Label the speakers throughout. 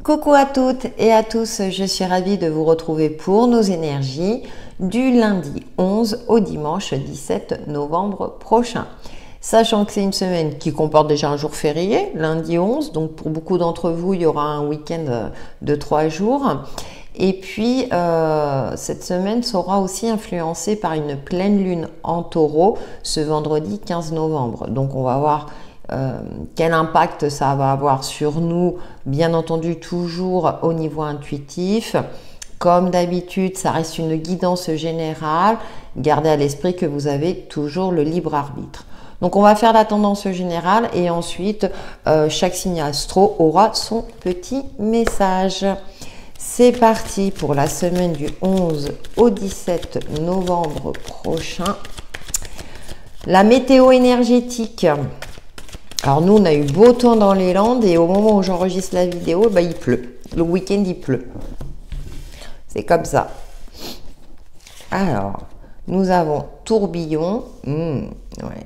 Speaker 1: Coucou à toutes et à tous, je suis ravie de vous retrouver pour nos énergies du lundi 11 au dimanche 17 novembre prochain. Sachant que c'est une semaine qui comporte déjà un jour férié, lundi 11, donc pour beaucoup d'entre vous, il y aura un week-end de 3 jours. Et puis, cette semaine sera aussi influencée par une pleine lune en taureau ce vendredi 15 novembre. Donc, on va voir quel impact ça va avoir sur nous, bien entendu toujours au niveau intuitif. Comme d'habitude, ça reste une guidance générale. Gardez à l'esprit que vous avez toujours le libre arbitre. Donc on va faire la tendance générale et ensuite chaque signe astro aura son petit message. C'est parti pour la semaine du 11 au 17 novembre prochain. La météo énergétique. Alors nous, on a eu beau temps dans les Landes et au moment où j'enregistre la vidéo, il pleut. Le week-end, il pleut. C'est comme ça. Alors, nous avons tourbillon.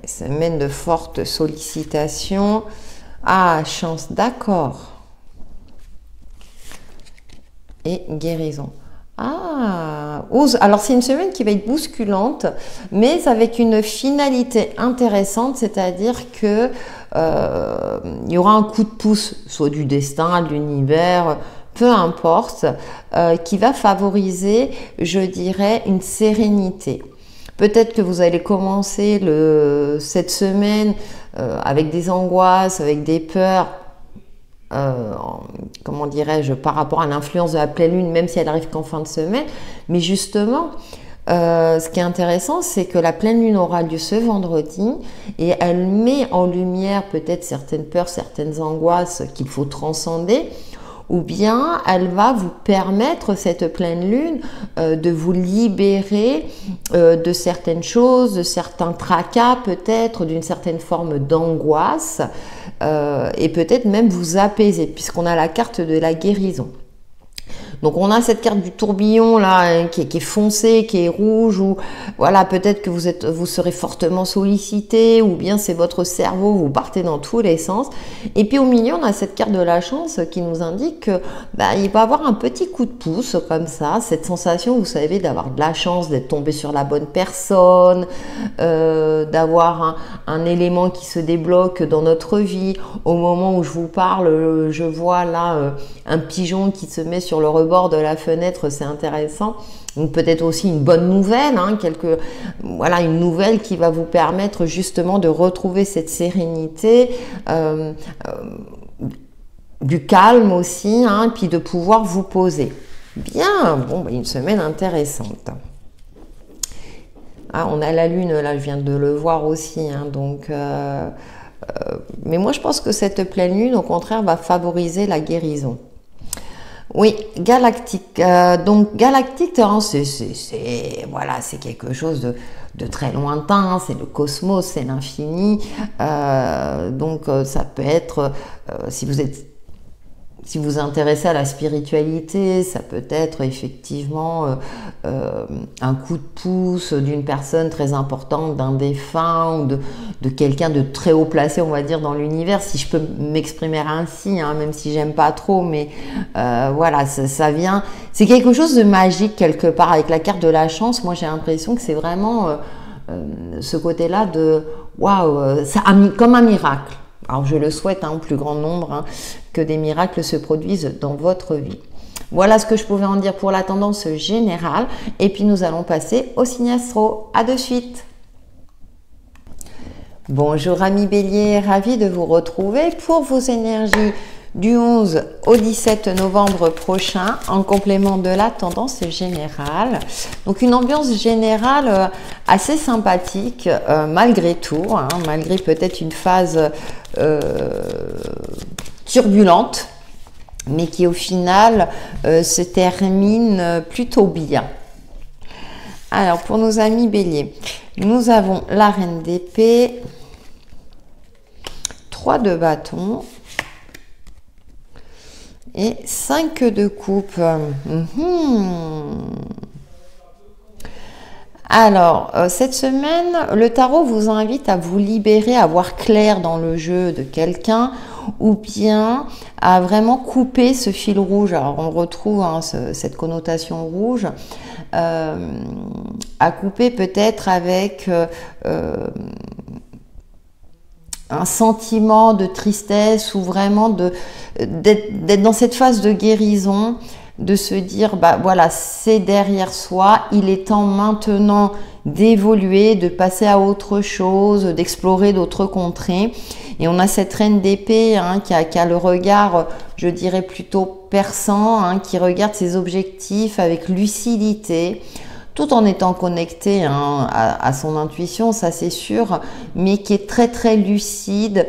Speaker 1: Semaine de forte sollicitation. Ah, chance, d'accord. Et guérison. Ah, alors c'est une semaine qui va être bousculante, mais avec une finalité intéressante, c'est-à-dire que il y aura un coup de pouce, soit du destin, de l'univers, peu importe, qui va favoriser, je dirais, une sérénité. Peut-être que vous allez commencer cette semaine avec des angoisses, avec des peurs, comment dirais-je, par rapport à l'influence de la pleine lune, même si elle arrive qu'en fin de semaine. Mais justement, ce qui est intéressant, c'est que la pleine lune aura lieu ce vendredi et elle met en lumière peut-être certaines peurs, certaines angoisses qu'il faut transcender, ou bien elle va vous permettre, cette pleine lune, de vous libérer de certaines choses, de certains tracas peut-être, d'une certaine forme d'angoisse, et peut-être même vous apaiser, puisqu'on a la carte de la guérison. Donc on a cette carte du tourbillon là qui est foncée, qui est rouge, ou voilà, peut-être que vous serez fortement sollicité, ou bien c'est votre cerveau, vous partez dans tous les sens. Et puis au milieu, on a cette carte de la chance qui nous indique que il va avoir un petit coup de pouce comme ça, cette sensation, vous savez, d'avoir de la chance, d'être tombé sur la bonne personne, d'avoir un élément qui se débloque dans notre vie. Au moment où je vous parle, je vois là un pigeon qui se met sur le rebord de la fenêtre, c'est intéressant. Donc peut-être aussi une bonne nouvelle, une nouvelle qui va vous permettre justement de retrouver cette sérénité, du calme aussi, puis de pouvoir vous poser. Bien, une semaine intéressante. On a la lune, là je viens de le voir aussi, mais moi je pense que cette pleine lune au contraire va favoriser la guérison. Oui, galactique. Donc galactique, c'est quelque chose de très lointain, c'est le cosmos, c'est l'infini. Ça peut être, si vous vous intéressez à la spiritualité, ça peut être effectivement un coup de pouce d'une personne très importante, d'un défunt, ou de quelqu'un de très haut placé, on va dire, dans l'univers, si je peux m'exprimer ainsi, même si j'aime pas trop, mais ça vient, c'est quelque chose de magique quelque part. Avec la carte de la chance, moi j'ai l'impression que c'est vraiment ce côté-là de waouh, comme un miracle. Alors je le souhaite au plus grand nombre, que des miracles se produisent dans votre vie. Voilà ce que je pouvais en dire pour la tendance générale. Et puis nous allons passer au signe astro. À de suite. Bonjour amis Bélier, ravi de vous retrouver pour vos énergies du 11 au 17 novembre prochain, en complément de la tendance générale. Donc une ambiance générale assez sympathique malgré tout, malgré peut-être une phase turbulente, mais qui au final se termine plutôt bien. Alors pour nos amis Bélier, nous avons la reine d'épée, 3 de bâton et 5 de coupe. Alors, cette semaine, le tarot vous invite à vous libérer, à voir clair dans le jeu de quelqu'un, ou bien à vraiment couper ce fil rouge. Alors on retrouve cette connotation rouge, à couper peut-être avec un sentiment de tristesse ou vraiment d'être dans cette phase de guérison, de se dire bah voilà, c'est derrière soi, il est temps maintenant d'évoluer, de passer à autre chose, d'explorer d'autres contrées. Et on a cette reine d'épée qui a le regard, je dirais plutôt perçant, qui regarde ses objectifs avec lucidité, tout en étant connecté à son intuition, ça c'est sûr, mais qui est très très lucide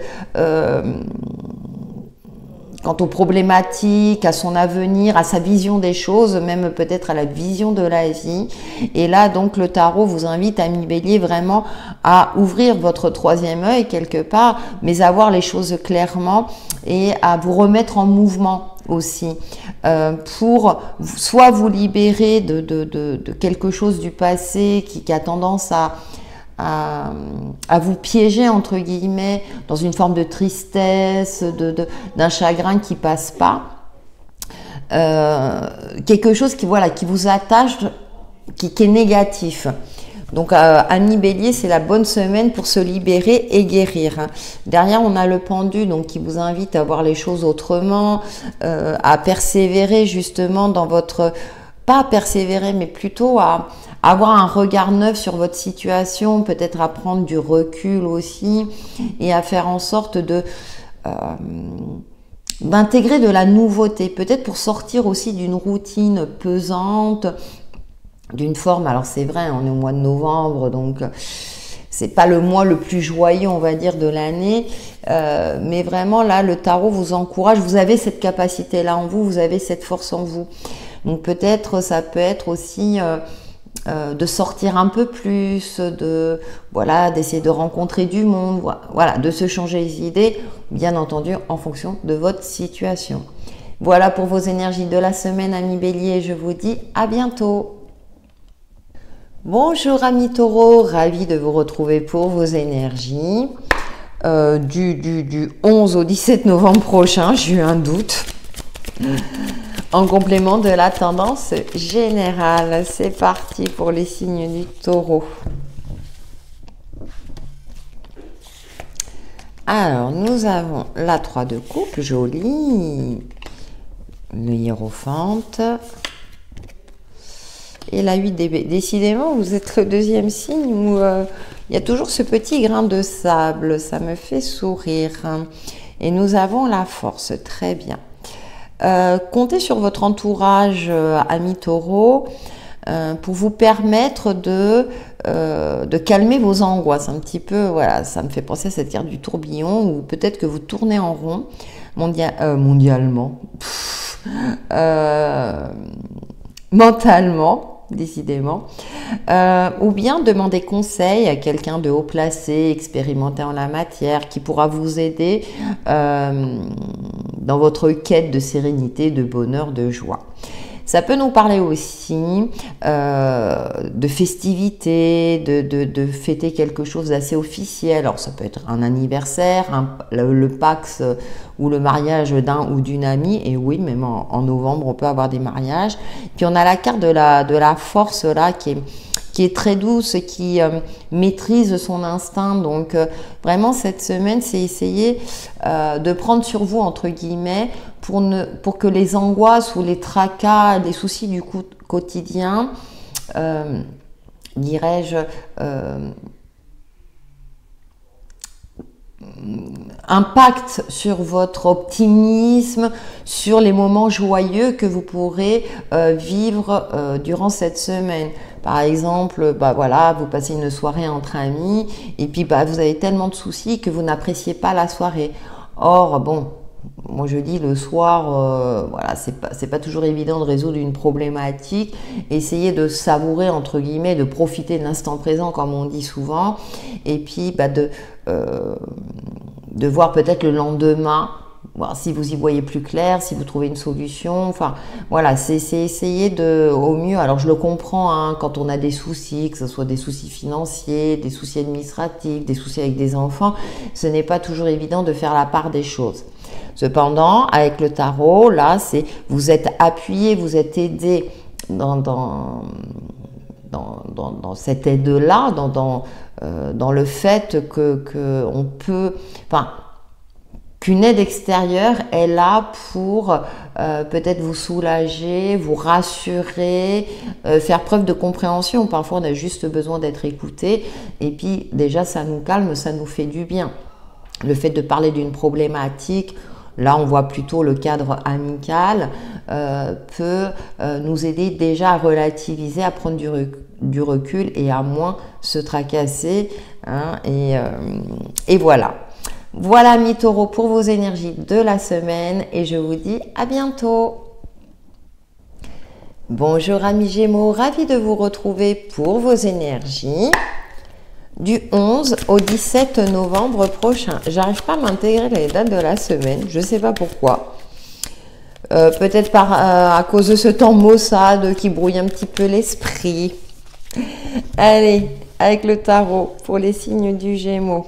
Speaker 1: quant aux problématiques, à son avenir, à sa vision des choses, même peut-être à la vision de la vie. Et là, donc, le tarot vous invite, amis Bélier, vraiment à ouvrir votre troisième œil quelque part, mais à voir les choses clairement et à vous remettre en mouvement aussi, pour soit vous libérer de quelque chose du passé qui a tendance à vous piéger entre guillemets dans une forme de tristesse, d'un chagrin qui passe pas, quelque chose qui vous attache, qui est négatif. Donc amis Bélier, c'est la bonne semaine pour se libérer et guérir. Derrière, on a le pendu, donc qui vous invite à voir les choses autrement, à persévérer justement dans votre... Pas à persévérer, mais plutôt à avoir un regard neuf sur votre situation, peut-être à prendre du recul aussi, et à faire en sorte d'intégrer de la nouveauté, peut-être pour sortir aussi d'une routine pesante, d'une forme, alors c'est vrai, on est au mois de novembre, donc c'est pas le mois le plus joyeux, on va dire, de l'année, mais vraiment là, le tarot vous encourage, vous avez cette capacité-là en vous, vous avez cette force en vous. Donc peut-être, ça peut être aussi de sortir un peu plus, d'essayer de rencontrer du monde, voilà, de se changer les idées, bien entendu, en fonction de votre situation. Voilà pour vos énergies de la semaine, amis Bélier, je vous dis à bientôt. Bonjour amis Taureau, ravi de vous retrouver pour vos énergies du 11 au 17 novembre prochain, j'ai eu un doute, en complément de la tendance générale. C'est parti pour les signes du Taureau. Alors, nous avons la 3 de coupe, jolie, le hiérophante, et la 8 d'épée. Décidément, vous êtes le deuxième signe où il y a toujours ce petit grain de sable, ça me fait sourire. Et nous avons la force, très bien. Comptez sur votre entourage, amis Taureau, pour vous permettre de calmer vos angoisses un petit peu. Voilà, ça me fait penser à cette carte du tourbillon où peut-être que vous tournez en rond mondialement, mentalement, décidément, ou bien demander conseil à quelqu'un de haut placé, expérimenté en la matière, qui pourra vous aider dans votre quête de sérénité, de bonheur, de joie. Ça peut nous parler aussi de festivités, de fêter quelque chose d'assez officiel. Alors ça peut être un anniversaire, le Pax ou le mariage d'un ou d'une amie. Et oui, même en novembre, on peut avoir des mariages. Puis on a la carte de la force là qui est très douce, qui maîtrise son instinct. Donc vraiment cette semaine, c'est essayer de prendre sur vous, entre guillemets, pour que les angoisses ou les tracas, les soucis du quotidien, dirais-je, impactent sur votre optimisme, sur les moments joyeux que vous pourrez vivre durant cette semaine. Par exemple, vous passez une soirée entre amis et puis vous avez tellement de soucis que vous n'appréciez pas la soirée. Or, bon, moi je dis le soir, c'est pas toujours évident de résoudre une problématique. Essayez de savourer, entre guillemets, de profiter de l'instant présent, comme on dit souvent, et puis de voir peut-être le lendemain, voir si vous y voyez plus clair, si vous trouvez une solution. Enfin, voilà, c'est essayer au mieux. Alors, je le comprends, quand on a des soucis, que ce soit des soucis financiers, des soucis administratifs, des soucis avec des enfants, ce n'est pas toujours évident de faire la part des choses. Cependant, avec le tarot, là, c'est vous êtes appuyé, vous êtes aidé dans cette aide-là, dans le fait que on peut, enfin, qu'une aide extérieure est là pour peut-être vous soulager, vous rassurer, faire preuve de compréhension. Parfois, on a juste besoin d'être écouté. Et puis, déjà, ça nous calme, ça nous fait du bien. Le fait de parler d'une problématique, là, on voit plutôt le cadre amical, peut nous aider déjà à relativiser, à prendre du recul et à moins se tracasser. Hein, et voilà. Voilà, amis taureaux, pour vos énergies de la semaine et je vous dis à bientôt. Bonjour, amis Gémeaux, ravi de vous retrouver pour vos énergies du 11 au 17 novembre prochain. J'arrive pas à m'intégrer les dates de la semaine, je sais pas pourquoi. Peut-être à cause de ce temps maussade qui brouille un petit peu l'esprit. Allez, avec le tarot pour les signes du Gémeaux.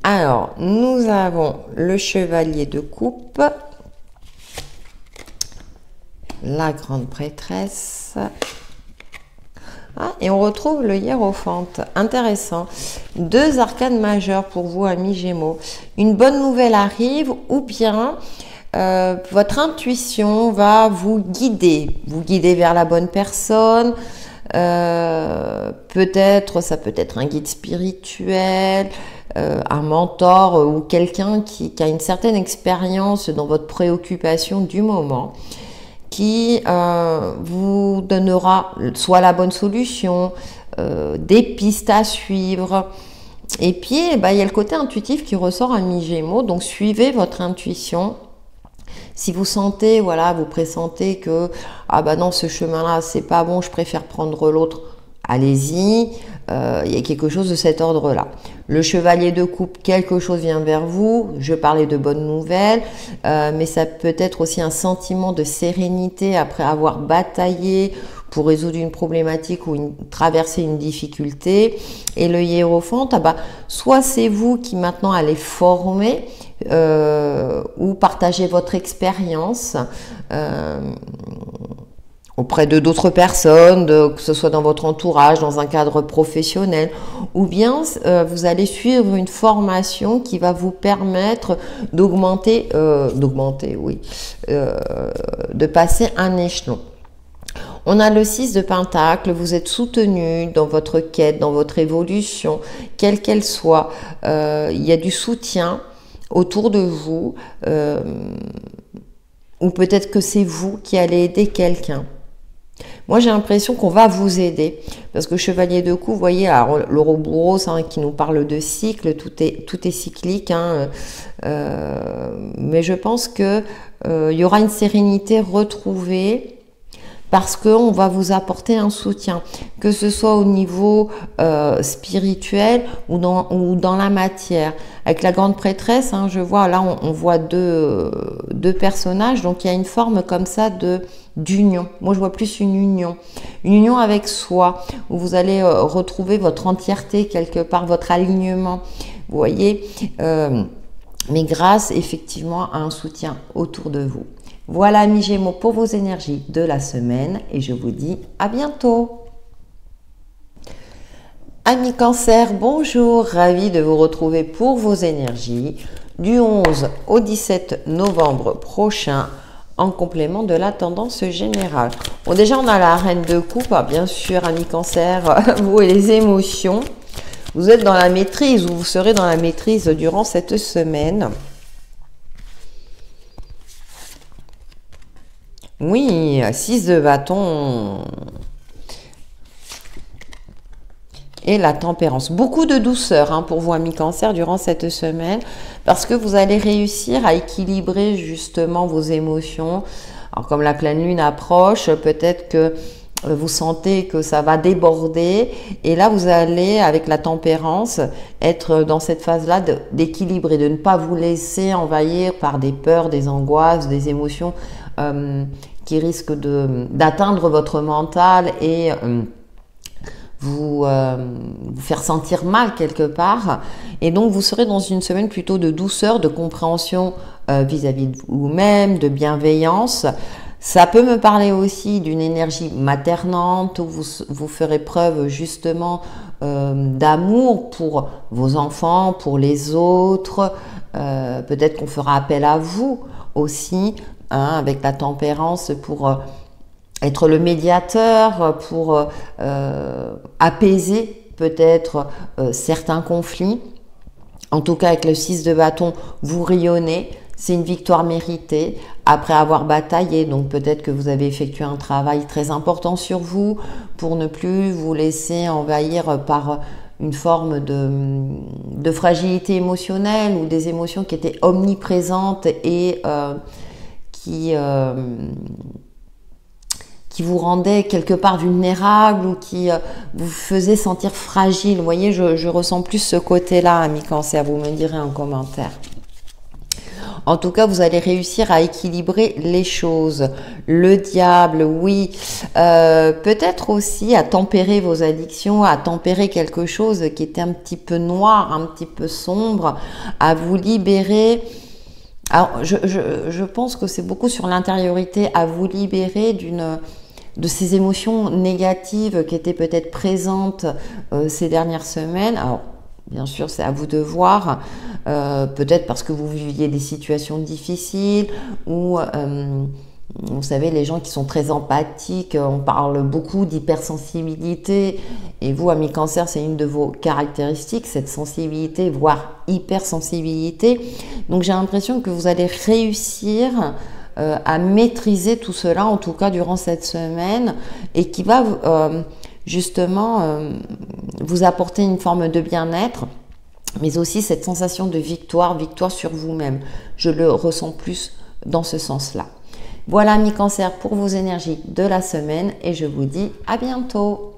Speaker 1: Alors, nous avons le chevalier de coupe, la grande prêtresse, et on retrouve le hiérophante. Intéressant. Deux arcanes majeures pour vous, amis Gémeaux. Une bonne nouvelle arrive ou bien votre intuition va vous guider vers la bonne personne. Peut-être, ça peut être un guide spirituel, un mentor ou quelqu'un qui a une certaine expérience dans votre préoccupation du moment, qui vous donnera soit la bonne solution, des pistes à suivre. Et puis, il y a le côté intuitif qui ressort, amis Gémeaux, donc suivez votre intuition. Si vous sentez, voilà, vous pressentez que ah bah non, ce chemin-là, c'est pas bon, je préfère prendre l'autre, allez-y. Il y a quelque chose de cet ordre-là. Le chevalier de coupe, quelque chose vient vers vous. Je parlais de bonnes nouvelles, mais ça peut être aussi un sentiment de sérénité après avoir bataillé pour résoudre une problématique ou traverser une difficulté. Et le hiérophant, soit c'est vous qui maintenant allez former ou partager votre expérience auprès de d'autres personnes, que ce soit dans votre entourage, dans un cadre professionnel, ou bien vous allez suivre une formation qui va vous permettre d'augmenter, de passer un échelon. On a le 6 de Pentacle, vous êtes soutenu dans votre quête, dans votre évolution, quelle qu'elle soit. Il y a du soutien autour de vous, ou peut-être que c'est vous qui allez aider quelqu'un. Moi, j'ai l'impression qu'on va vous aider, parce que chevalier de coupe, vous voyez, alors l'Ouroboros qui nous parle de cycle, tout est cyclique, mais je pense que il y aura une sérénité retrouvée, parce qu'on va vous apporter un soutien, que ce soit au niveau spirituel ou dans la matière. Avec la grande prêtresse, je vois, là on voit deux personnages, donc il y a une forme comme ça d'union. Moi je vois plus une union avec soi, où vous allez retrouver votre entièreté quelque part, votre alignement, vous voyez, mais grâce effectivement à un soutien autour de vous. Voilà, amis Gémeaux, pour vos énergies de la semaine et je vous dis à bientôt. Amis Cancer, bonjour, ravi de vous retrouver pour vos énergies du 11 au 17 novembre prochain en complément de la tendance générale. Bon, déjà, on a la reine de coupe, bien sûr, amis Cancer, vous et les émotions. Vous êtes dans la maîtrise ou vous serez dans la maîtrise durant cette semaine. Oui, 6 de bâton et la tempérance. Beaucoup de douceur pour vous, amis Cancer, durant cette semaine, parce que vous allez réussir à équilibrer justement vos émotions. Alors, comme la pleine lune approche, peut-être que vous sentez que ça va déborder. Et là, vous allez, avec la tempérance, être dans cette phase-là d'équilibrer, de ne pas vous laisser envahir par des peurs, des angoisses, des émotions qui risquent d'atteindre votre mental et vous faire sentir mal quelque part. Et donc, vous serez dans une semaine plutôt de douceur, de compréhension vis-à-vis de vous-même, de bienveillance. Ça peut me parler aussi d'une énergie maternante où vous ferez preuve justement d'amour pour vos enfants, pour les autres. Peut-être qu'on fera appel à vous aussi, hein, avec la tempérance pour être le médiateur, pour apaiser peut-être certains conflits. En tout cas, avec le 6 de bâton, vous rayonnez. C'est une victoire méritée après avoir bataillé. Donc peut-être que vous avez effectué un travail très important sur vous pour ne plus vous laisser envahir par une forme de fragilité émotionnelle ou des émotions qui étaient omniprésentes et qui vous rendaient quelque part vulnérable ou qui vous faisaient sentir fragile. Vous voyez, je ressens plus ce côté-là, ami Cancer, vous me direz en commentaire. En tout cas, vous allez réussir à équilibrer les choses. Le diable, oui. Peut-être aussi à tempérer vos addictions, à tempérer quelque chose qui était un petit peu noir, un petit peu sombre, à vous libérer. Alors, je pense que c'est beaucoup sur l'intériorité, à vous libérer de ces émotions négatives qui étaient peut-être présentes ces dernières semaines. Alors, bien sûr, c'est à vous de voir, peut-être parce que vous viviez des situations difficiles ou, vous savez, les gens qui sont très empathiques, on parle beaucoup d'hypersensibilité et vous, ami Cancer, c'est une de vos caractéristiques, cette sensibilité, voire hypersensibilité. Donc, j'ai l'impression que vous allez réussir à maîtriser tout cela, en tout cas durant cette semaine, et qui va justement vous apporter une forme de bien-être, mais aussi cette sensation de victoire, victoire sur vous-même. Je le ressens plus dans ce sens-là. Voilà, ami Cancer, pour vos énergies de la semaine et je vous dis à bientôt.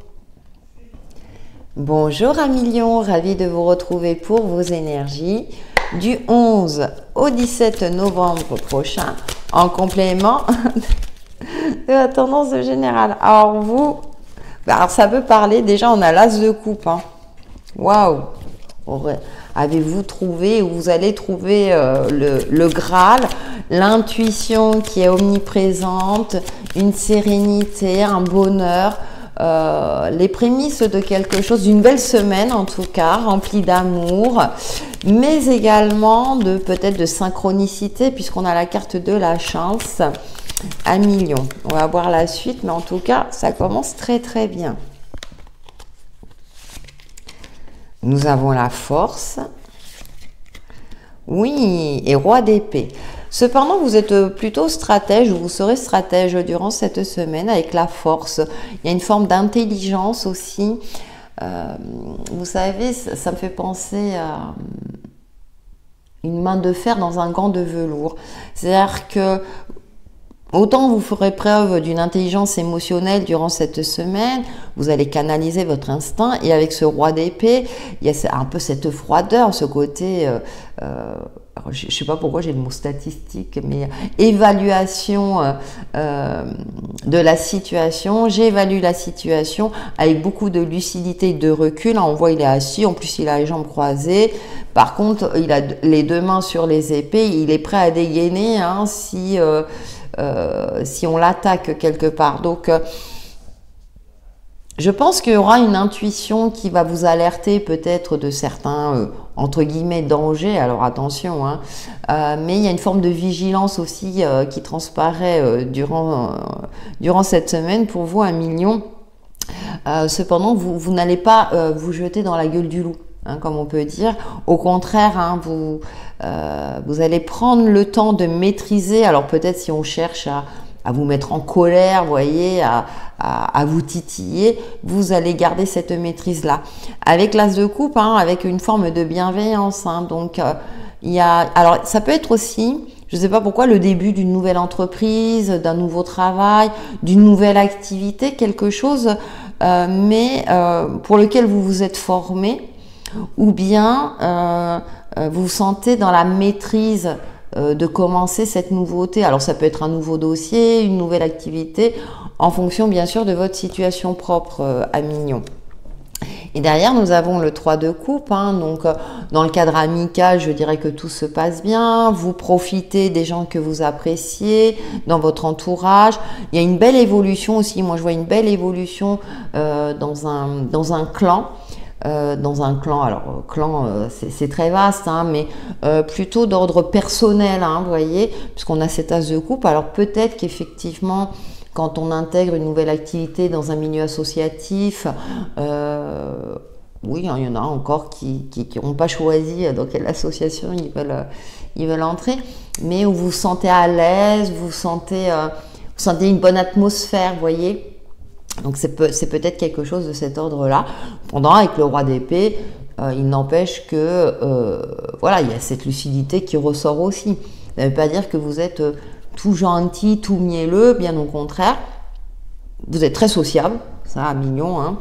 Speaker 1: Bonjour, ami Lion, ravi de vous retrouver pour vos énergies du 11 au 17 novembre prochain en complément de la tendance générale. Alors vous, alors ça peut parler, déjà on a l'as de coupe, hein. Waouh! Avez-vous trouvé ou vous allez trouver le Graal, l'intuition qui est omniprésente, une sérénité, un bonheur, les prémices de quelque chose, d'une belle semaine en tout cas, remplie d'amour, mais également de peut-être de synchronicité puisqu'on a la carte de la chance à millions. On va voir la suite, mais en tout cas, ça commence très très bien. Nous avons la force. Oui, et roi d'épée. Cependant, vous êtes plutôt stratège, ou vous serez stratège durant cette semaine avec la force. Il y a une forme d'intelligence aussi. Vous savez, ça me fait penser à une main de fer dans un gant de velours. C'est-à-dire que autant vous ferez preuve d'une intelligence émotionnelle durant cette semaine, vous allez canaliser votre instinct et avec ce roi d'épée, il y a un peu cette froideur, ce côté, je ne sais pas pourquoi j'ai le mot statistique, mais évaluation de la situation. J'évalue la situation avec beaucoup de lucidité et de recul. On voit il est assis, en plus il a les jambes croisées. Par contre, il a les deux mains sur les épées, il est prêt à dégainer hein, si on l'attaque quelque part. Donc, je pense qu'il y aura une intuition qui va vous alerter peut-être de certains, entre guillemets, dangers. Alors attention, hein, mais il y a une forme de vigilance aussi qui transparaît durant cette semaine pour vous, un million. Cependant, vous n'allez pas vous jeter dans la gueule du loup. Hein, comme on peut dire. Au contraire, hein, vous allez prendre le temps de maîtriser. Alors peut-être si on cherche à vous mettre en colère, vous voyez, à vous titiller, vous allez garder cette maîtrise-là. Avec l'as de coupe, hein, avec une forme de bienveillance. Hein, donc, il y a... Alors, ça peut être aussi... Je ne sais pas pourquoi, le début d'une nouvelle entreprise, d'un nouveau travail, d'une nouvelle activité, quelque chose, mais pour lequel vous vous êtes formé, ou bien vous vous sentez dans la maîtrise de commencer cette nouveauté. Alors ça peut être un nouveau dossier, une nouvelle activité, en fonction bien sûr de votre situation propre à Mignon. Et derrière, nous avons le 3 de coupe. Hein, donc, dans le cadre amical, je dirais que tout se passe bien. Vous profitez des gens que vous appréciez dans votre entourage. Il y a une belle évolution aussi. Moi, je vois une belle évolution dans un clan. Alors clan, c'est très vaste, hein, mais plutôt d'ordre personnel, hein, vous voyez, puisqu'on a cet as de coupe. Alors peut-être qu'effectivement, quand on intègre une nouvelle activité dans un milieu associatif, oui, hein, il y en a encore qui n'ont pas choisi dans quelle association ils veulent entrer, mais où vous vous sentez à l'aise, vous sentez une bonne atmosphère, vous voyez. Donc c'est peut-être quelque chose de cet ordre-là. Pendant, avec le roi d'épée, il n'empêche que voilà, il y a cette lucidité qui ressort aussi. Ça ne veut pas dire que vous êtes tout gentil, tout mielleux, bien au contraire. Vous êtes très sociable, ça, mignon, hein,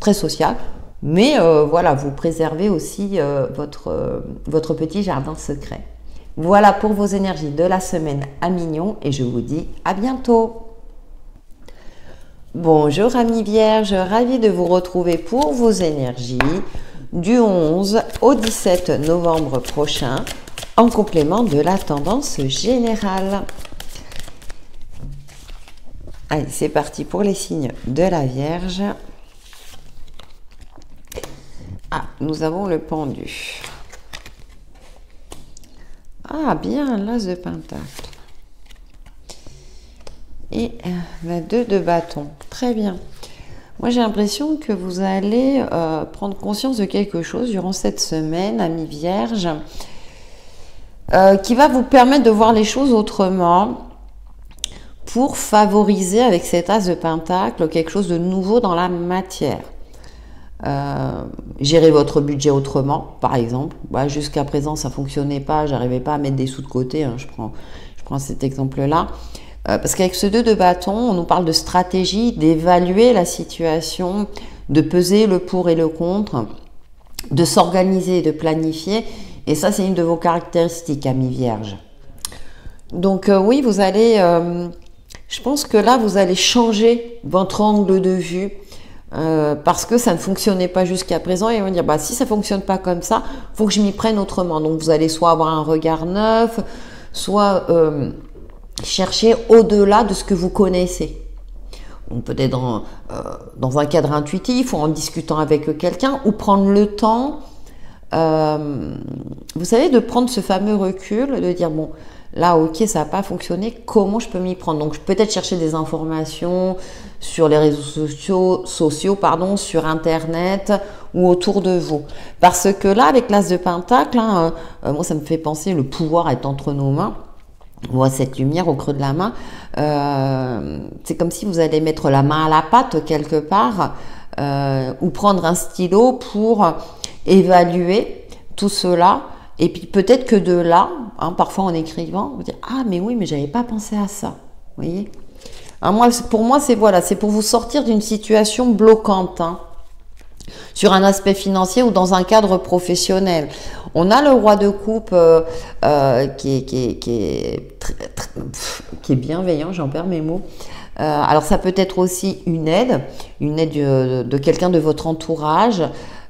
Speaker 1: très sociable. Mais voilà, vous préservez aussi votre petit jardin secret. Voilà pour vos énergies de la semaine à Mignon et je vous dis à bientôt. Bonjour amis vierges, ravie de vous retrouver pour vos énergies du 11 au 17 novembre prochain en complément de la tendance générale. Allez, c'est parti pour les signes de la Vierge. Ah, nous avons le pendu. Ah, bien, l'as de pentacle. Et la 2 de bâton. Très bien. Moi, j'ai l'impression que vous allez prendre conscience de quelque chose durant cette semaine, amis vierges, qui va vous permettre de voir les choses autrement pour favoriser avec cet as de pentacle quelque chose de nouveau dans la matière. Gérer votre budget autrement, par exemple. Bah, jusqu'à présent, ça ne fonctionnait pas, j'arrivais pas à mettre des sous de côté. Hein, je prends cet exemple-là. Parce qu'avec ce 2 de bâton, on nous parle de stratégie, d'évaluer la situation, de peser le pour et le contre, de s'organiser et de planifier. Et ça, c'est une de vos caractéristiques, amis vierges. Donc oui, vous allez... je pense que là, vous allez changer votre angle de vue parce que ça ne fonctionnait pas jusqu'à présent. Et on va dire, bah, si ça ne fonctionne pas comme ça, il faut que je m'y prenne autrement. Donc vous allez soit avoir un regard neuf, soit... chercher au-delà de ce que vous connaissez. Peut-être dans un cadre intuitif ou en discutant avec quelqu'un ou prendre le temps, vous savez, de prendre ce fameux recul, de dire bon, là, ok, ça n'a pas fonctionné, comment je peux m'y prendre? Donc, peut-être chercher des informations sur les réseaux sociaux, sur Internet ou autour de vous. Parce que là, avec l'as de pentacle, hein, moi, ça me fait penser, le pouvoir est entre nos mains. On voit cette lumière au creux de la main. C'est comme si vous allez mettre la main à la pâte quelque part ou prendre un stylo pour évaluer tout cela. Et puis peut-être que de là, hein, parfois en écrivant, vous dites « Ah mais oui, mais j'avais pas pensé à ça. » Vous voyez, hein, pour moi, c'est voilà, c'est pour vous sortir d'une situation bloquante. Hein, sur un aspect financier ou dans un cadre professionnel. On a le roi de coupe qui est bienveillant, j'en perds mes mots. Alors ça peut être aussi une aide de quelqu'un de votre entourage,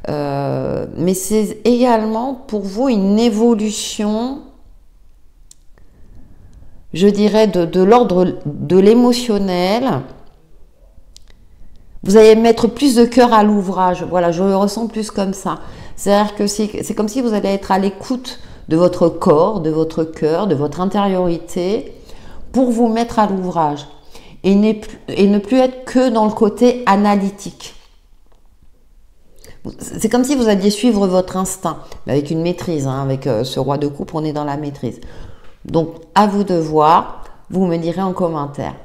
Speaker 1: mais c'est également pour vous une évolution, je dirais, de l'ordre de l'émotionnel. Vous allez mettre plus de cœur à l'ouvrage. Voilà, je le ressens plus comme ça. C'est-à-dire que c'est comme si vous allez être à l'écoute de votre corps, de votre cœur, de votre intériorité pour vous mettre à l'ouvrage et ne plus être que dans le côté analytique. C'est comme si vous alliez suivre votre instinct, mais avec une maîtrise. Hein, avec ce roi de coupe, on est dans la maîtrise. Donc, à vous de voir. Vous me direz en commentaire.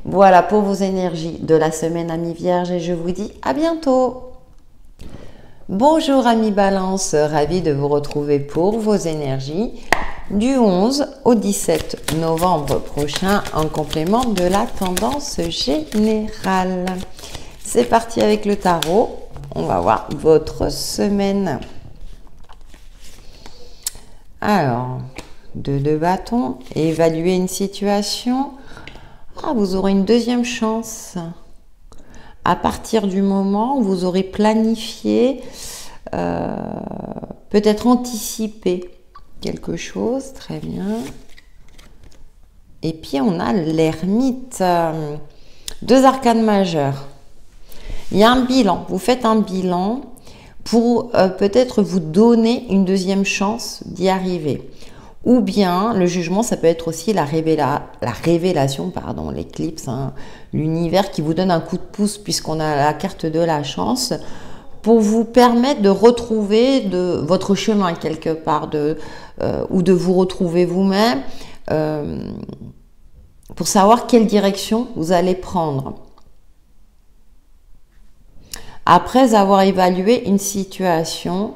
Speaker 1: Voilà pour vos énergies de la semaine, amis vierges, et je vous dis à bientôt. Bonjour amis balance, ravie de vous retrouver pour vos énergies du 11 au 17 novembre prochain en complément de la tendance générale. C'est parti avec le tarot. On va voir votre semaine. Alors... 2 de bâton, évaluer une situation. Ah, vous aurez une deuxième chance. à partir du moment où vous aurez planifié, peut-être anticipé quelque chose. Très bien. Et puis on a l'ermite, 2 arcanes majeures. Il y a un bilan, vous faites un bilan pour peut-être vous donner une deuxième chance d'y arriver. Ou bien le jugement, ça peut être aussi la révélation, pardon, l'éclipse, hein, l'univers qui vous donne un coup de pouce puisqu'on a la carte de la chance pour vous permettre de retrouver votre chemin quelque part, ou de vous retrouver vous-même, pour savoir quelle direction vous allez prendre. Après avoir évalué une situation,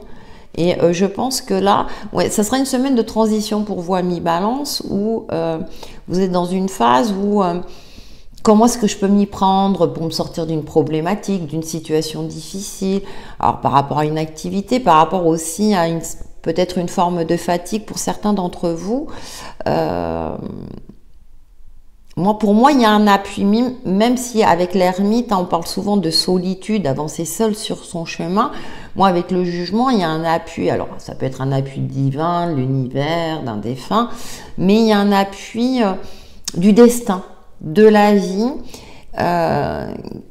Speaker 1: et je pense que là, ouais, ça sera une semaine de transition pour vous, amis Balance, où vous êtes dans une phase où comment est-ce que je peux m'y prendre pour me sortir d'une problématique, d'une situation difficile, alors par rapport à une activité, par rapport aussi à peut-être une forme de fatigue pour certains d'entre vous. Pour moi, il y a un appui, même si avec l'ermite, on parle souvent de solitude, avancer seul sur son chemin. Moi, avec le jugement, il y a un appui. Alors, ça peut être un appui divin, de l'univers, d'un défunt, mais il y a un appui du destin, de la vie,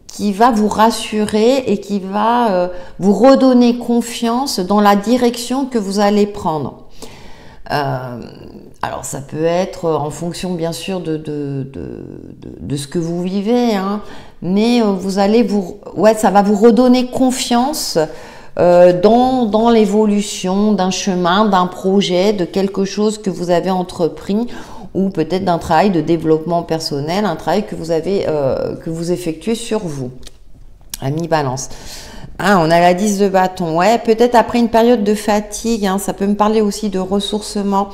Speaker 1: qui va vous rassurer et qui va vous redonner confiance dans la direction que vous allez prendre. Alors ça peut être en fonction bien sûr de ce que vous vivez, hein, mais ça va vous redonner confiance dans l'évolution d'un chemin, d'un projet, de quelque chose que vous avez entrepris, ou peut-être d'un travail de développement personnel, un travail que vous effectuez sur vous, amis Balance. Ah, on a la 10 de bâton. Ouais, peut-être après une période de fatigue, hein, ça peut me parler aussi de ressourcement,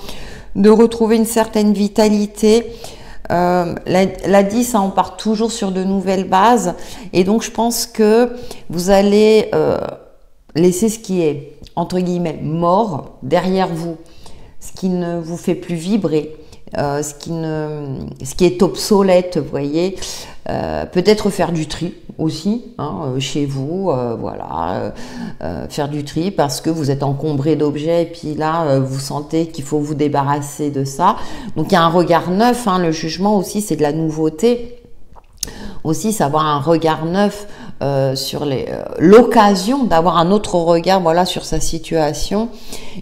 Speaker 1: de retrouver une certaine vitalité. La 10, hein, on part toujours sur de nouvelles bases. Et donc, je pense que vous allez laisser ce qui est, entre guillemets, mort derrière vous. Ce qui ne vous fait plus vibrer. Ce qui est obsolète, vous voyez. Peut-être faire du tri aussi, hein, chez vous, voilà, faire du tri parce que vous êtes encombré d'objets et puis là, vous sentez qu'il faut vous débarrasser de ça. Donc, il y a un regard neuf, hein, le jugement aussi, c'est de la nouveauté. Aussi, savoir un regard neuf sur l'occasion d'avoir un autre regard, voilà, sur sa situation.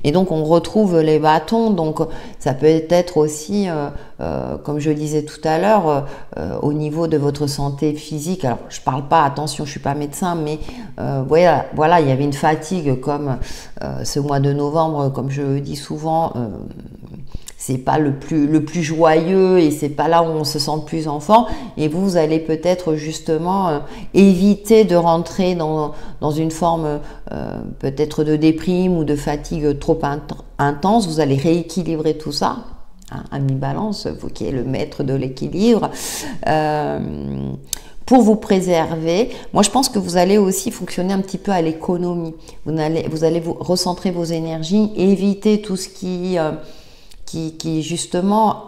Speaker 1: Et donc, on retrouve les bâtons. Donc, ça peut être aussi, comme je le disais tout à l'heure, au niveau de votre santé physique. Alors, je parle pas, attention, je suis pas médecin, mais voilà, il y avait une fatigue comme ce mois de novembre, comme je le dis souvent. C'est pas le plus joyeux et c'est pas là où on se sent le plus enfant. Et vous allez peut-être justement éviter de rentrer dans une forme peut-être de déprime ou de fatigue trop intense. Vous allez rééquilibrer tout ça. Hein, ami Balance, vous qui êtes le maître de l'équilibre. Pour vous préserver, moi je pense que vous allez aussi fonctionner un petit peu à l'économie. Vous allez vous recentrer vos énergies, éviter tout ce qui justement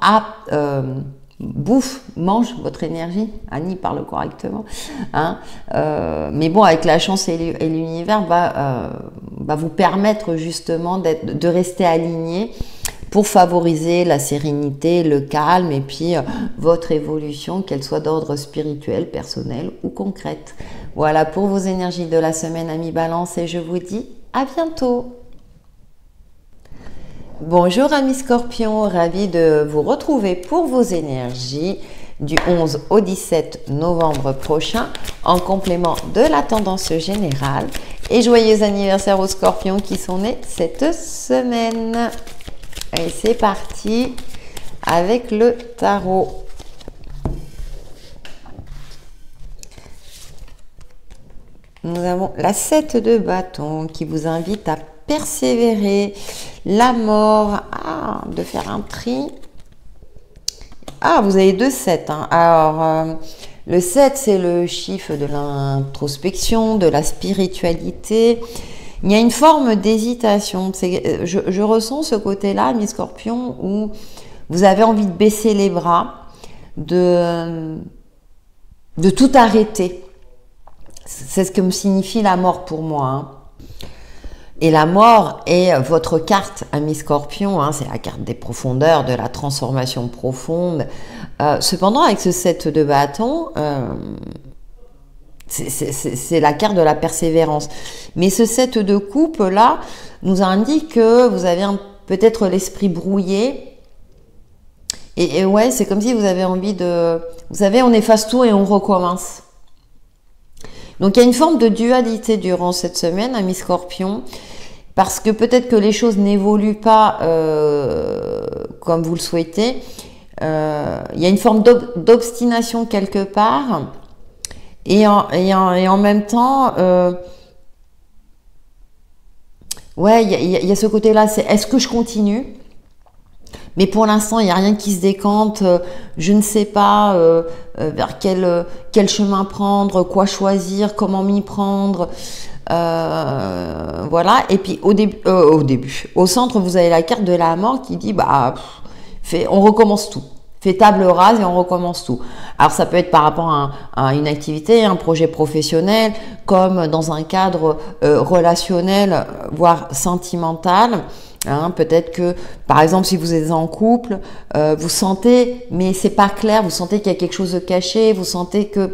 Speaker 1: mange votre énergie. Annie parle correctement, hein. Mais bon, avec la chance et l'univers va vous permettre justement de rester aligné pour favoriser la sérénité, le calme et puis votre évolution, qu'elle soit d'ordre spirituel, personnel ou concrète. Voilà pour vos énergies de la semaine, amis Balance, et je vous dis à bientôt. Bonjour amis Scorpions, ravi de vous retrouver pour vos énergies du 11 au 17 novembre prochain en complément de la tendance générale. Et joyeux anniversaire aux Scorpions qui sont nés cette semaine. Et c'est parti avec le tarot. Nous avons la 7 de bâton qui vous invite à persévérer, la mort, de faire un tri. Vous avez 2 7. Hein. Alors, le 7, c'est le chiffre de l'introspection, de la spiritualité. Il y a une forme d'hésitation. Je ressens ce côté-là, mes Scorpions, où vous avez envie de baisser les bras, de tout arrêter. C'est ce que me signifie la mort pour moi, hein. Et la mort est votre carte, ami Scorpion, hein, c'est la carte des profondeurs, de la transformation profonde. Cependant, avec ce 7 de bâton, c'est la carte de la persévérance. Mais ce 7 de coupe là nous indique que vous avez peut-être l'esprit brouillé. Et ouais, c'est comme si vous avez envie de... Vous savez, on efface tout et on recommence. Donc, il y a une forme de dualité durant cette semaine, ami Scorpion, parce que peut-être que les choses n'évoluent pas comme vous le souhaitez. Il y a une forme d'obstination quelque part. Et en même temps, ouais, il y a ce côté-là, c'est est-ce que je continue? Mais pour l'instant, il n'y a rien qui se décante, je ne sais pas vers quel chemin prendre, quoi choisir, comment m'y prendre. Voilà, et puis au centre, vous avez la carte de la mort qui dit, bah, on recommence tout. Fait table rase et on recommence tout. Alors ça peut être par rapport à une activité, un projet professionnel, comme dans un cadre relationnel, voire sentimental. Hein, peut-être que, par exemple, si vous êtes en couple, vous sentez, mais c'est pas clair, vous sentez qu'il y a quelque chose de caché, vous sentez que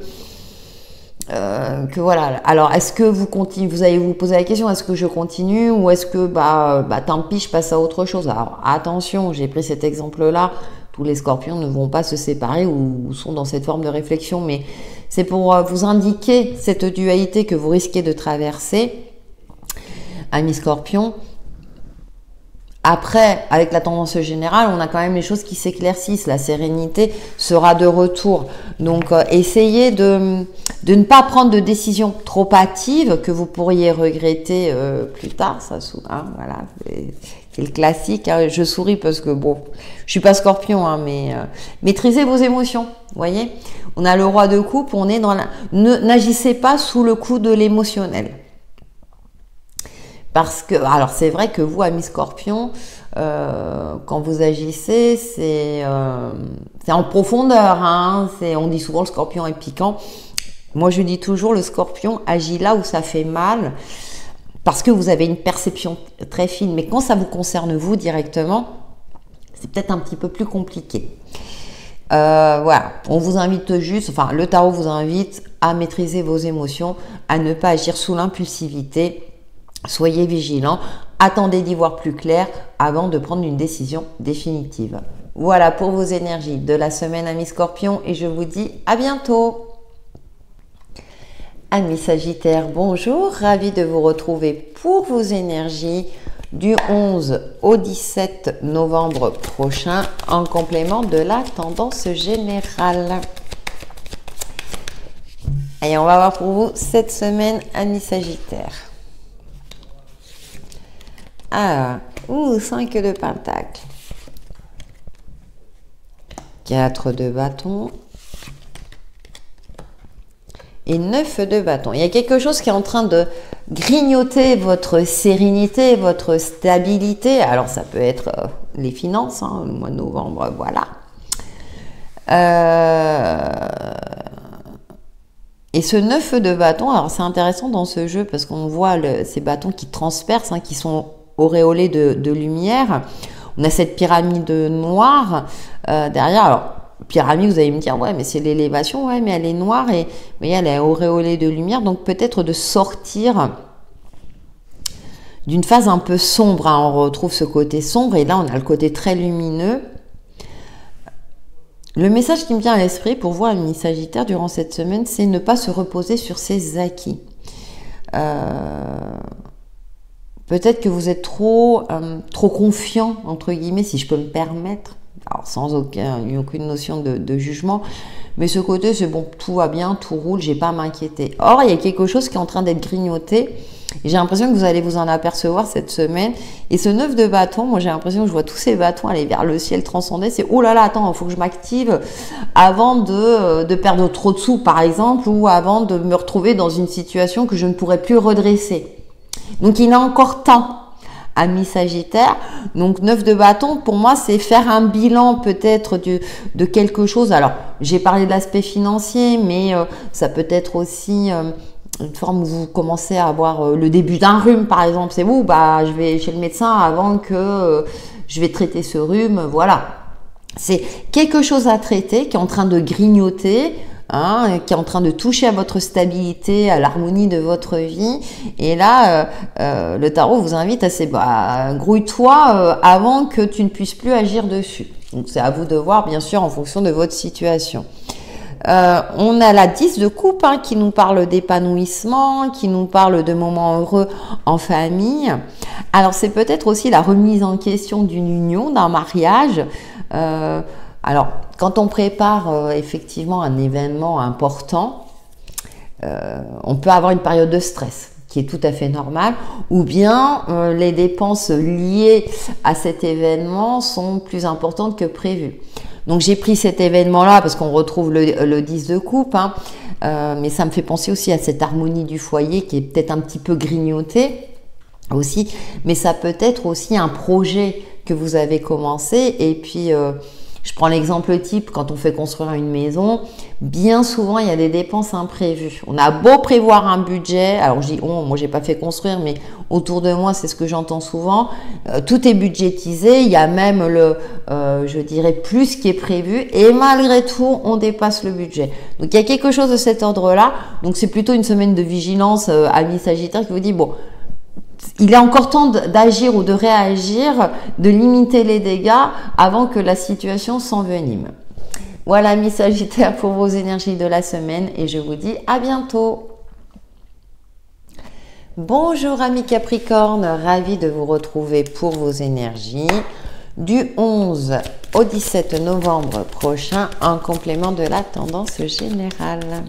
Speaker 1: voilà. Alors, est-ce que vous continuez, vous allez vous poser la question, est-ce que je continue ou est-ce que tant pis, je passe à autre chose. Alors attention, j'ai pris cet exemple-là. Tous les Scorpions ne vont pas se séparer ou sont dans cette forme de réflexion, mais c'est pour vous indiquer cette dualité que vous risquez de traverser, amis Scorpions. Après, avec la tendance générale, on a quand même les choses qui s'éclaircissent. La sérénité sera de retour. Donc, essayez de ne pas prendre de décisions trop hâtives que vous pourriez regretter plus tard. Ça, hein, voilà, c'est le classique. Hein. Je souris parce que, bon, je suis pas Scorpion, hein, mais maîtrisez vos émotions. Vous voyez, on a le roi de coupe, on est dans la... N'agissez pas sous le coup de l'émotionnel. Parce que, alors c'est vrai que vous, amis Scorpion, quand vous agissez, c'est en profondeur. Hein, on dit souvent le Scorpion est piquant. Moi, je dis toujours le Scorpion agit là où ça fait mal, parce que vous avez une perception très fine. Mais quand ça vous concerne vous directement, c'est peut-être un petit peu plus compliqué. Voilà, on vous invite juste, enfin le tarot vous invite à maîtriser vos émotions, à ne pas agir sous l'impulsivité. Soyez vigilants, attendez d'y voir plus clair avant de prendre une décision définitive. Voilà pour vos énergies de la semaine, amis Scorpions, et je vous dis à bientôt. Amis Sagittaires, bonjour, ravi de vous retrouver pour vos énergies du 11 au 17 novembre prochain en complément de la tendance générale. Et on va voir pour vous cette semaine, amis Sagittaires. Ah, 5 de Pentacle, 4 de bâton et 9 de bâton. Il y a quelque chose qui est en train de grignoter votre sérénité, votre stabilité. Alors, ça peut être les finances, hein, le mois de novembre, voilà. Et ce 9 de bâton, alors c'est intéressant dans ce jeu parce qu'on voit ces bâtons qui transpercent, hein, qui sont auréolé de lumière. On a cette pyramide noire derrière. Alors, pyramide, vous allez me dire, ouais, mais c'est l'élévation, ouais, mais elle est noire et vous voyez, elle est auréolée de lumière. Donc, peut-être de sortir d'une phase un peu sombre. Hein. On retrouve ce côté sombre et là, on a le côté très lumineux. Le message qui me vient à l'esprit pour vous, amis Sagittaires, durant cette semaine, c'est ne pas se reposer sur ses acquis. Peut-être que vous êtes trop confiant, entre guillemets, si je peux me permettre, alors sans aucune notion de jugement, mais ce côté, c'est bon, tout va bien, tout roule, j'ai pas à m'inquiéter. Or, il y a quelque chose qui est en train d'être grignoté, et j'ai l'impression que vous allez vous en apercevoir cette semaine. Et ce 9 de bâton, moi j'ai l'impression que je vois tous ces bâtons aller vers le ciel transcendé, c'est oh là là, attends, il faut que je m'active avant de perdre trop de sous, par exemple, ou avant de me retrouver dans une situation que je ne pourrais plus redresser. Donc, il a encore temps, amis Sagittaires. Donc, 9 de bâton, pour moi, c'est faire un bilan peut-être de quelque chose. Alors, j'ai parlé de l'aspect financier, mais ça peut être aussi une forme où vous commencez à avoir le début d'un rhume, par exemple. C'est vous, bah, je vais chez le médecin avant que je vais traiter ce rhume. Voilà. C'est quelque chose à traiter qui est en train de grignoter, hein, qui est en train de toucher à votre stabilité, à l'harmonie de votre vie. Et là, le tarot vous invite à grouille-toi avant que tu ne puisses plus agir dessus. Donc c'est à vous de voir, bien sûr, en fonction de votre situation. On a la 10 de coupe, hein, qui nous parle d'épanouissement, qui nous parle de moments heureux en famille. Alors c'est peut-être aussi la remise en question d'une union, d'un mariage. Alors quand on prépare effectivement un événement important, on peut avoir une période de stress qui est tout à fait normale, ou bien les dépenses liées à cet événement sont plus importantes que prévu. Donc j'ai pris cet événement-là parce qu'on retrouve le 10 de coupe, hein, mais ça me fait penser aussi à cette harmonie du foyer qui est peut-être un petit peu grignotée aussi, mais ça peut être aussi un projet que vous avez commencé. Et puis je prends l'exemple type, quand on fait construire une maison, bien souvent il y a des dépenses imprévues. On a beau prévoir un budget, alors je dis moi j'ai pas fait construire, mais autour de moi c'est ce que j'entends souvent, tout est budgétisé, il y a même je dirais plus qui est prévu, et malgré tout on dépasse le budget. Donc il y a quelque chose de cet ordre-là, donc c'est plutôt une semaine de vigilance, ami Sagittaire, qui vous dit bon, il est encore temps d'agir ou de réagir, de limiter les dégâts avant que la situation s'envenime. Voilà, mes Sagittaires, pour vos énergies de la semaine, et je vous dis à bientôt. Bonjour amis Capricorne, ravi de vous retrouver pour vos énergies du 11 au 17 novembre prochain en complément de la tendance générale.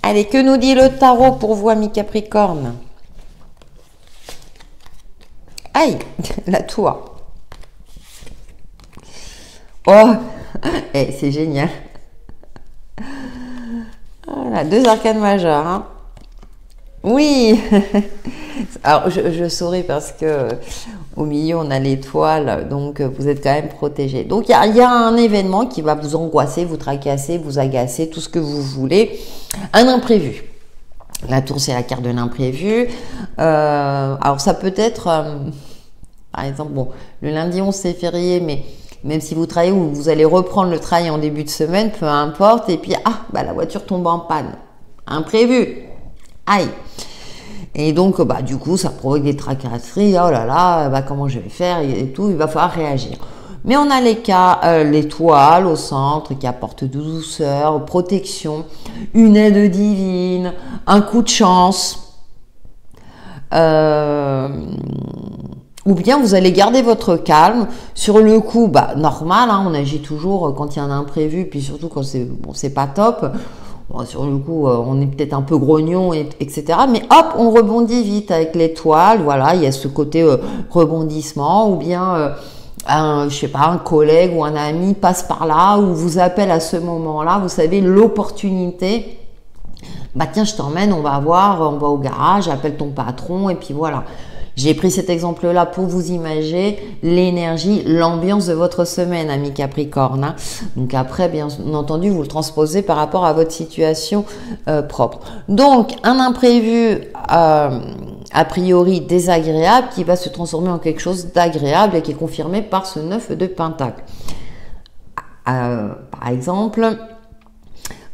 Speaker 1: Allez, que nous dit le tarot pour vous amis Capricorne? Aïe, la tour. Oh, c'est génial. Voilà, 2 arcanes majeures. Hein. Oui. Alors, je souris parce que au milieu, on a l'étoile, donc vous êtes quand même protégé. Donc, il y a un événement qui va vous angoisser, vous tracasser, vous agacer, tout ce que vous voulez. Un imprévu. La tour, c'est la carte de l'imprévu. Alors, ça peut être, par exemple, bon, le lundi 11, c'est férié, mais même si vous travaillez ou vous allez reprendre le travail en début de semaine, peu importe, et puis, la voiture tombe en panne. Imprévu. Aïe. Et donc, du coup, ça provoque des tracasseries. Oh là là, comment je vais faire et tout, il va falloir réagir. Mais on a les cas, l'étoile au centre qui apporte douceur, protection, une aide divine, un coup de chance. Ou bien vous allez garder votre calme. Sur le coup, normal, hein, on agit toujours quand il y a un imprévu, puis surtout quand c'est pas top. Bon, sur le coup, on est peut-être un peu grognon, etc. Mais hop, on rebondit vite avec l'étoile. Voilà, il y a ce côté rebondissement, ou bien je sais pas, un collègue ou un ami passe par là ou vous appelle à ce moment-là, vous savez, l'opportunité, tiens, je t'emmène, on va voir, on va au garage, appelle ton patron, et puis voilà. J'ai pris cet exemple-là pour vous imaginer l'énergie, l'ambiance de votre semaine, ami Capricorne. Hein. Donc après, bien entendu, vous le transposez par rapport à votre situation propre. Donc, un imprévu a priori désagréable qui va se transformer en quelque chose d'agréable et qui est confirmé par ce 9 de Pentacle. Par exemple,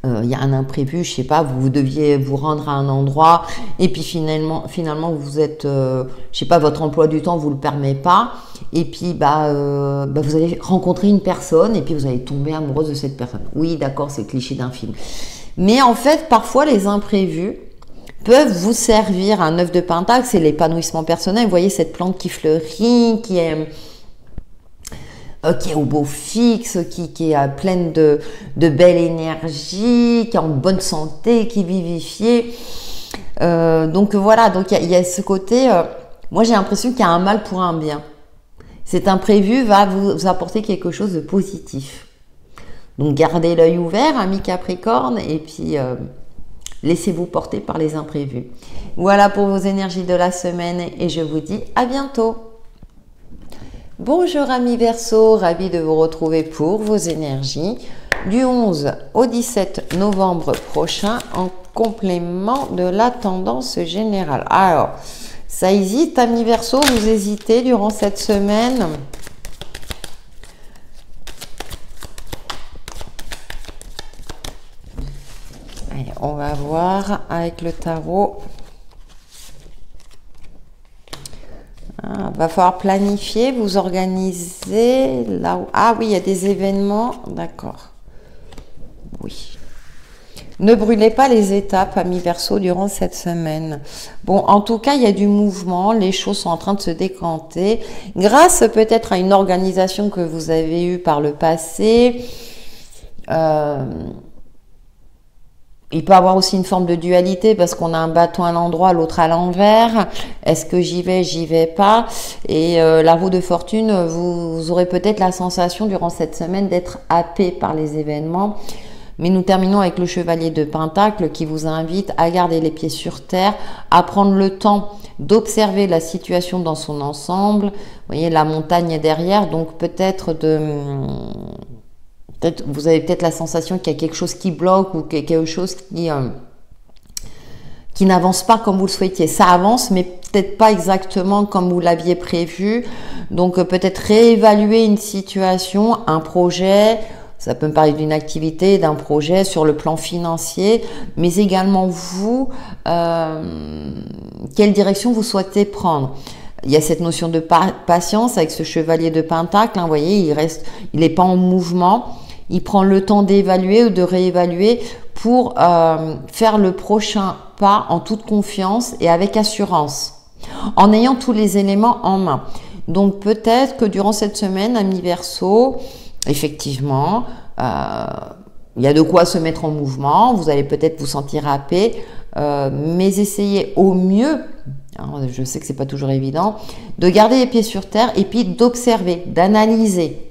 Speaker 1: il y a un imprévu, je sais pas, vous deviez vous rendre à un endroit et puis finalement vous êtes, je sais pas, votre emploi du temps vous le permet pas et puis vous allez rencontrer une personne et puis vous allez tomber amoureuse de cette personne. Oui, d'accord, c'est le cliché d'un film. Mais en fait, parfois les imprévus peuvent vous servir. Un 9 de Pentacle, c'est l'épanouissement personnel. Vous voyez cette plante qui fleurit, qui est au beau fixe, qui est pleine de belle énergie, qui est en bonne santé, qui est vivifiée. Donc voilà, donc il y a ce côté, moi j'ai l'impression qu'il y a un mal pour un bien. Cet imprévu va vous apporter quelque chose de positif. Donc gardez l'œil ouvert, ami Capricorne, et puis laissez-vous porter par les imprévus. Voilà pour vos énergies de la semaine et je vous dis à bientôt. Bonjour amis Verseau, ravi de vous retrouver pour vos énergies du 11 au 17 novembre prochain en complément de la tendance générale. Alors, ça hésite, amis Verseau, vous hésitez durant cette semaine? Allez, on va voir avec le tarot. Va falloir planifier, vous organiser là où... Ah oui, il y a des événements, d'accord. Oui. Ne brûlez pas les étapes, amis Verseau, durant cette semaine. Bon, en tout cas, il y a du mouvement, les choses sont en train de se décanter, grâce peut-être à une organisation que vous avez eue par le passé. Il peut y avoir aussi une forme de dualité parce qu'on a un bâton à l'endroit, l'autre à l'envers. Est-ce que j'y vais pas? Et la roue de fortune, vous aurez peut-être la sensation durant cette semaine d'être happé par les événements. Mais nous terminons avec le chevalier de Pentacle qui vous invite à garder les pieds sur terre, à prendre le temps d'observer la situation dans son ensemble. Vous voyez, la montagne est derrière, donc peut-être vous avez peut-être la sensation qu'il y a quelque chose qui bloque ou quelque chose qui n'avance pas comme vous le souhaitiez. Ça avance, mais peut-être pas exactement comme vous l'aviez prévu. Donc peut-être réévaluer une situation, un projet. Ça peut me parler d'une activité, d'un projet sur le plan financier, mais également vous, quelle direction vous souhaitez prendre. Il y a cette notion de patience avec ce chevalier de Pentacle. Vous voyez, il n'est pas en mouvement. Il prend le temps d'évaluer ou de réévaluer pour faire le prochain pas en toute confiance et avec assurance, en ayant tous les éléments en main. Donc peut-être que durant cette semaine, amis Verseau, effectivement, il y a de quoi se mettre en mouvement. Vous allez peut-être vous sentir happé, mais essayez au mieux, alors je sais que c'est pas toujours évident, de garder les pieds sur terre et puis d'observer, d'analyser.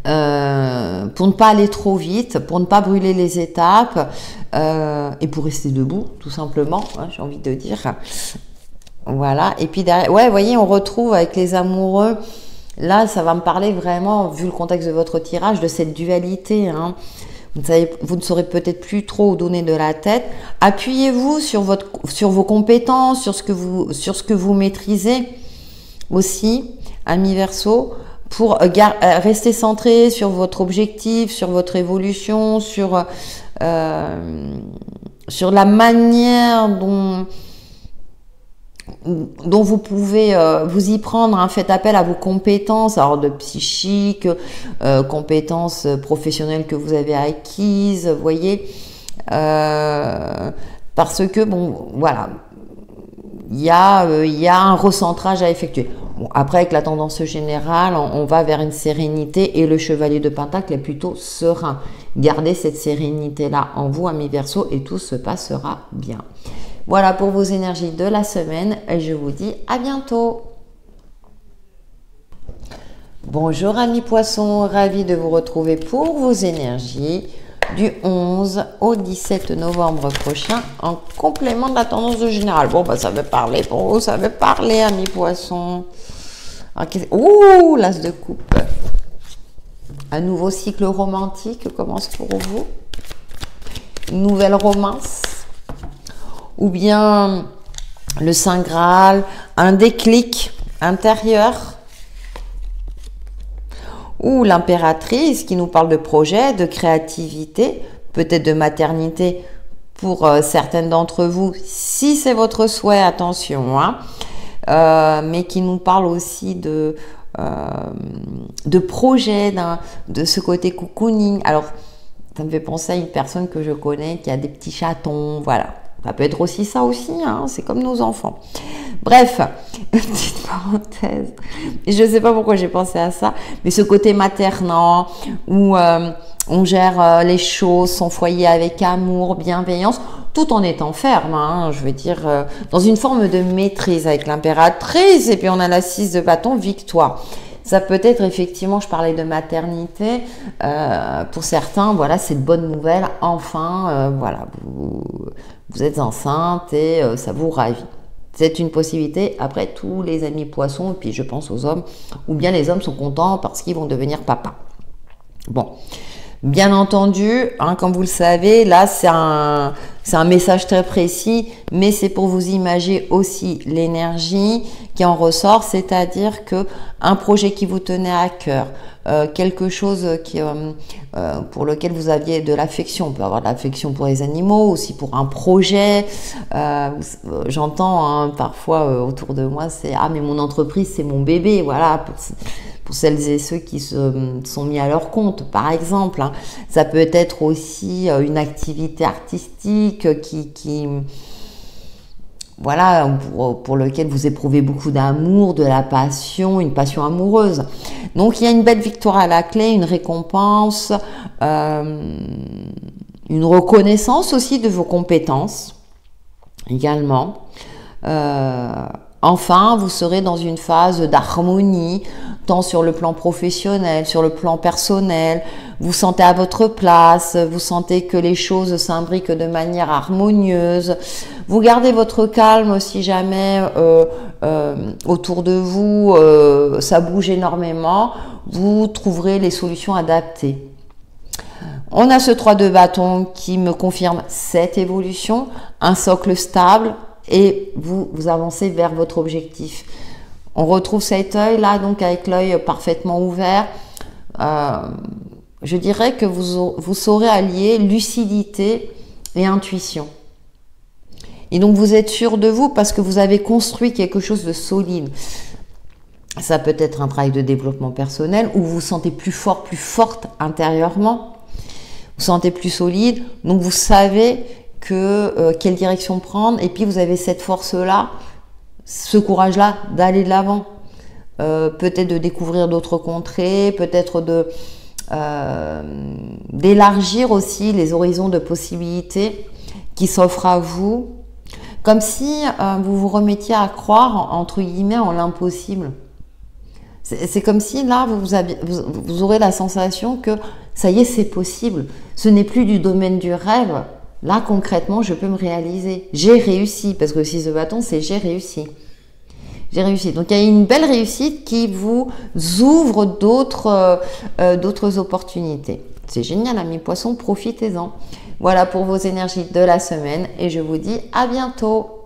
Speaker 1: Pour ne pas aller trop vite, pour ne pas brûler les étapes et pour rester debout, tout simplement, hein, j'ai envie de dire. Voilà, et puis derrière, ouais, vous voyez, on retrouve avec les amoureux, là, ça va me parler vraiment, vu le contexte de votre tirage, de cette dualité, hein. Vous ne saurez peut-être plus trop où donner de la tête. Appuyez-vous sur vos compétences, sur ce que vous maîtrisez aussi, amis Verseau, pour rester centré sur votre objectif, sur votre évolution, sur la manière dont vous pouvez vous y prendre, hein. Faites appel à vos compétences, alors de psychique, compétences professionnelles que vous avez acquises, vous voyez, parce que, bon, voilà, il y a un recentrage à effectuer. Bon, après, avec la tendance générale, on va vers une sérénité et le chevalier de Pentacle est plutôt serein. Gardez cette sérénité-là en vous, amis Verseau, et tout se passera bien. Voilà pour vos énergies de la semaine et je vous dis à bientôt. Bonjour amis Poissons, ravi de vous retrouver pour vos énergies du 11 au 17 novembre prochain en complément de la tendance générale. Bon, bah, ça veut parler pour vous, ça veut parler amis Poissons. Ouh, l'as de coupe. Un nouveau cycle romantique commence pour vous. Une nouvelle romance. Ou bien le Saint Graal, un déclic intérieur. Ou l'impératrice qui nous parle de projet, de créativité, peut-être de maternité pour certaines d'entre vous, si c'est votre souhait, attention, hein, mais qui nous parle aussi de projet, de ce côté cocooning. Alors, ça me fait penser à une personne que je connais qui a des petits chatons, voilà. Ça peut être aussi ça aussi, hein, c'est comme nos enfants. Bref, petite parenthèse. Je ne sais pas pourquoi j'ai pensé à ça, mais ce côté maternant où on gère les choses, son foyer avec amour, bienveillance, tout en étant ferme, hein, je veux dire, dans une forme de maîtrise avec l'impératrice, et puis on a la 6 de bâton, victoire. Ça peut être effectivement, je parlais de maternité, pour certains, voilà, c'est de bonnes nouvelles, enfin, voilà, vous êtes enceinte et ça vous ravit. C'est une possibilité, après tous les amis poissons, et puis je pense aux hommes, ou bien les hommes sont contents parce qu'ils vont devenir papa. Bon, Bien entendu, hein, comme vous le savez, là c'est un message très précis, mais c'est pour vous imaginer aussi l'énergie qui en ressort, c'est-à-dire que un projet qui vous tenait à cœur, quelque chose pour lequel vous aviez de l'affection, on peut avoir de l'affection pour les animaux, aussi pour un projet. J'entends hein, parfois autour de moi, c'est ah mais mon entreprise c'est mon bébé, voilà. Pour celles et ceux qui se sont mis à leur compte, par exemple. Hein. Ça peut être aussi une activité artistique qui voilà, pour lequel vous éprouvez beaucoup d'amour, de la passion, une passion amoureuse. Donc, il y a une belle victoire à la clé, une récompense, une reconnaissance aussi de vos compétences, également. Enfin, vous serez dans une phase d'harmonie, tant sur le plan professionnel, sur le plan personnel. Vous sentez à votre place, vous sentez que les choses s'imbriquent de manière harmonieuse. Vous gardez votre calme si jamais autour de vous ça bouge énormément. Vous trouverez les solutions adaptées. On a ce 3 de bâton qui me confirme cette évolution, un socle stable, et vous avancez vers votre objectif. On retrouve cet œil là, donc avec l'œil parfaitement ouvert. Je dirais que vous saurez allier lucidité et intuition. Et donc vous êtes sûr de vous parce que vous avez construit quelque chose de solide. Ça peut être un travail de développement personnel où vous vous sentez plus fort, plus forte intérieurement. Vous vous sentez plus solide, donc vous savez quelle direction prendre, et puis vous avez cette force-là, ce courage-là d'aller de l'avant, peut-être de découvrir d'autres contrées, peut-être d'élargir aussi les horizons de possibilités qui s'offrent à vous, comme si vous vous remettiez à croire, entre guillemets, en l'impossible. C'est comme si là, vous aurez la sensation que ça y est, c'est possible. Ce n'est plus du domaine du rêve. Là, concrètement, je peux me réaliser. J'ai réussi, parce que le 6 de bâton, c'est j'ai réussi. J'ai réussi. Donc, il y a une belle réussite qui vous ouvre d'autres opportunités. C'est génial, amis poissons, profitez-en. Voilà pour vos énergies de la semaine et je vous dis à bientôt.